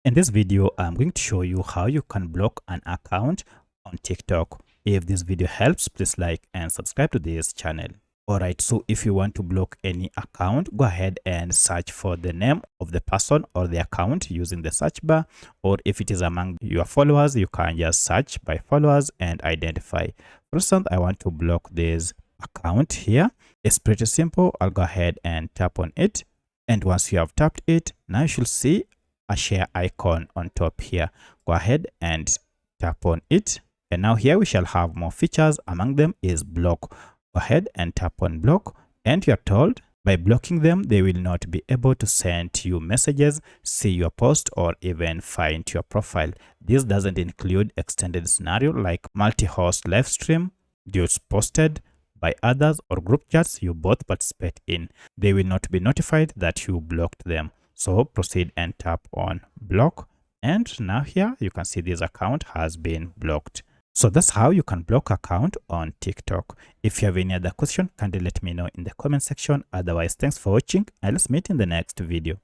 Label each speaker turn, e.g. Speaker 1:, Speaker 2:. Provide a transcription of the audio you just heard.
Speaker 1: In this video, I'm going to show you how you can block an account on TikTok. If this video helps, please like and subscribe to this channel. Alright, so if you want to block any account, go ahead and search for the name of the person or the account using the search bar. Or if it is among your followers, you can just search by followers and identify. For instance, I want to block this account here. It's pretty simple. I'll go ahead and tap on it. And once you have tapped it, now you should see a share icon on top here. Go ahead and tap on it. And now here we shall have more features. Among them is block. Go ahead and tap on block, and you're told by blocking them, they will not be able to send you messages, see your post, or even find your profile. This doesn't include extended scenario like multi-host live stream, videos posted by others, or group chats you both participate in. They will not be notified that you blocked them. So proceed and tap on block, and now here you can see this account has been blocked. So that's how you can block account on TikTok. If you have any other question, kindly let me know in the comment section. Otherwise, thanks for watching, and let's meet in the next video.